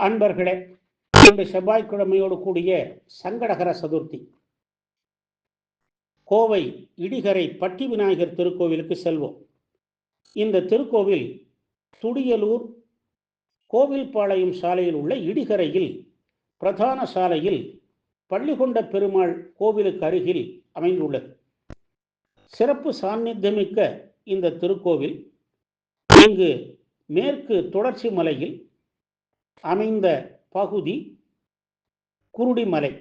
அன்பர்களே, இன்று செவ்வாய்க்கிழமையோடு கூடிய சங்கடகர சதுர்த்தி. கோவை இடிகரை பட்டி விநாயகர் திருக்கோவிலுக்கு செல்வோம். இந்த திருக்கோவில் துடியலூர் கோவில்பாளையம் சாலையில் உள்ள இடிகரையில் பிரதான சாலையில் பள்ளிகொண்ட பெருமாள் கோவிலுக்கு அருகில் அமைந்துள்ளது. சிறப்பு சாநித்தியமிக்க இந்த திருக்கோவில் இங்கு மேற்கு தொடர்ச்சி மலையில் அமைந்த பகுதி குருடிமலை.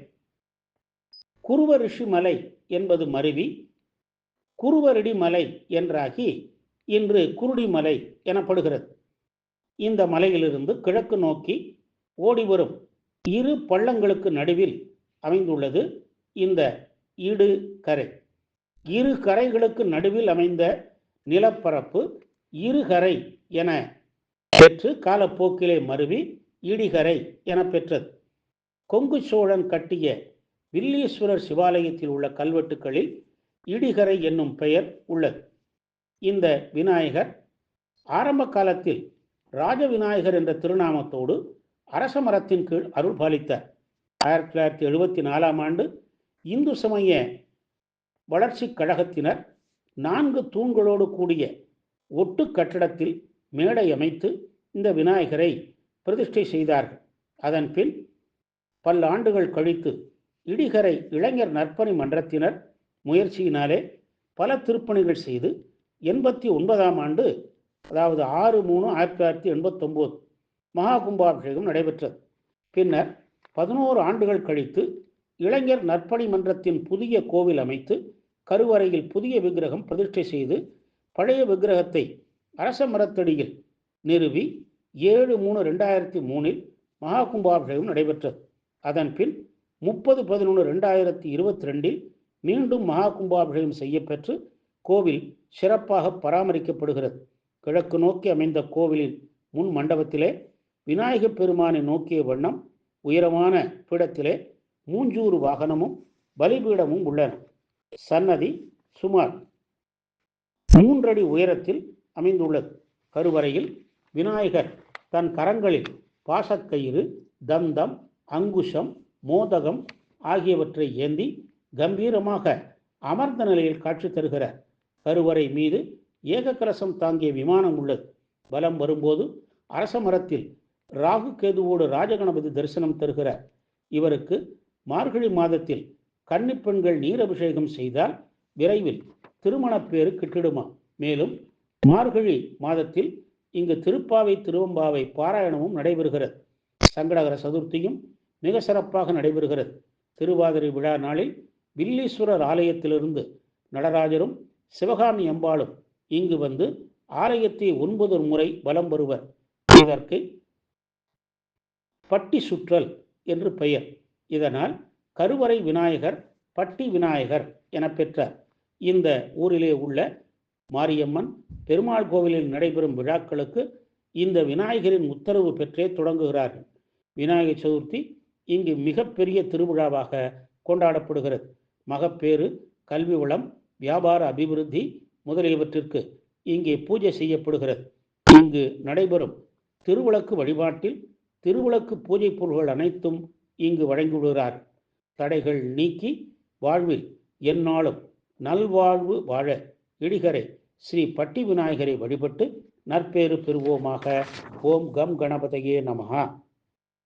குருவ ரிஷி மலை என்பது மருவி குருவரடி மலை என்றாகி இன்று குருடிமலை எனப்படுகிறது. இந்த மலையிலிருந்து கிழக்கு நோக்கி ஓடிவரும் இரு பள்ளங்களுக்கு நடுவில் அமைந்துள்ளது இந்த இடு கரை. இரு கரைகளுக்கு நடுவில் அமைந்த நிலப்பரப்பு இருகரை என பெற்று காலப்போக்கிலே மருவி இடிகரை என பெற்றது. கொங்கு சோழன் கட்டிய வில்லீஸ்வரர் சிவாலயத்தில் உள்ள கல்வெட்டுக்களில் இடிகரை என்னும் பெயர் உள்ளது. இந்த விநாயகர் ஆரம்ப காலத்தில் ராஜ விநாயகர் என்ற திருநாமத்தோடு அரச மரத்தின் கீழ் அருள் பாலித்தார். 1974 ஆண்டு இந்து சமய வளர்ச்சி கழகத்தினர் 4 தூண்களோடு கூடிய ஒட்டு கட்டடத்தில் மேடை அமைத்து இந்த விநாயகரை பிரதிஷ்டை செய்தார்கள். அதன் பின் பல்லாண்டுகள் கழித்து இடிகரை இளைஞர் நற்பணி மன்றத்தினர் முயற்சியினாலே பல திருப்பணிகள் செய்து 89ஆம் ஆண்டு, அதாவது 6/3/1989 மகா கும்பாபிஷேகம் நடைபெற்றது. பின்னர் 11 ஆண்டுகள் கழித்து இளைஞர் நற்பணி மன்றத்தின் புதிய கோவில் அமைத்து கருவறையில் புதிய விக்கிரகம் பிரதிஷ்டை செய்து பழைய விக்கிரகத்தை அரச மரத்தடியில் நிறுவி 7/3/2003 மகா கும்பாபிஷேகம் நடைபெற்றது. அதன் பின் 30/11/2022 மீண்டும் மகா கும்பாபிஷேகம் செய்யப்பெற்று கோவில் சிறப்பாக பராமரிக்கப்படுகிறது. கிழக்கு நோக்கி அமைந்த கோவிலின் முன் மண்டபத்திலே விநாயகப் பெருமானை நோக்கிய வண்ணம் உயரமான பீடத்திலே மூஞ்சூறு வாகனமும் பலிபீடமும் உள்ளன. சன்னதி சுமார் 3 அடி உயரத்தில் அமைந்துள்ளது. கருவறையில் விநாயகர் தன் கரங்களில் பாசக்கயிறு, தந்தம், அங்குஷம், மோதகம் ஆகியவற்றை ஏந்தி கம்பீரமாக அமர்ந்த நிலையில் காட்சி தருகிறார். கருவறை மீது ஏக கலசம் தாங்கிய விமானம் உள்ளது. பலம் வரும்போது அரச மரத்தில் ராகு கேதுவோடு ராஜகணபதி தரிசனம் தருகிறார். இவருக்கு மார்கழி மாதத்தில் கன்னிப்பெண்கள் நீரபிஷேகம் செய்தால் விரைவில் திருமணப்பேறு கிட்டிடுமா. மேலும் மார்கழி மாதத்தில் இங்கு திருப்பாவை திருவம்பாவை பாராயணமும் நடைபெறுகிறது. சங்கடகர சதுர்த்தியும் மிக சிறப்பாக நடைபெறுகிறது. திருவாதிரை விழா நாளில் வில்லீஸ்வரர் ஆலயத்திலிருந்து நடராஜரும் சிவகாமி அம்பாளும் இங்கு வந்து ஆலயத்தை 9 முறை வலம் வருவர். இதற்கு பட்டி சுற்றல் என்று பெயர். இதனால் கருவறை விநாயகர் பட்டி விநாயகர் என பெற்றார். இந்த ஊரிலே உள்ள மாரியம்மன் பெருமாள் கோவிலில் நடைபெறும் விழாக்களுக்கு இந்த விநாயகரின் உத்தரவு பெற்றே தொடங்குகிறார்கள். விநாயகர் சதுர்த்தி இங்கு மிகப்பெரிய திருவிழாவாக கொண்டாடப்படுகிறது. மகப்பேறு, கல்வி வளம், வியாபார அபிவிருத்தி முதலியவற்றிற்கு இங்கே பூஜை செய்யப்படுகிறது. இங்கு நடைபெறும் திருவிளக்கு வழிபாட்டில் திருவிளக்கு பூஜை பொருள்கள் அனைத்தும் இங்கு வழங்கிவிடுகிறார். தடைகள் நீக்கி வாழ்வில் எந்நாளும் நல்வாழ்வு வாழ இடிகரை ஸ்ரீ பட்டி விநாயகரை வழிபட்டு நற்பேறு பெறுவோமாக. ஓம் கம் கணபதையே நமஹா.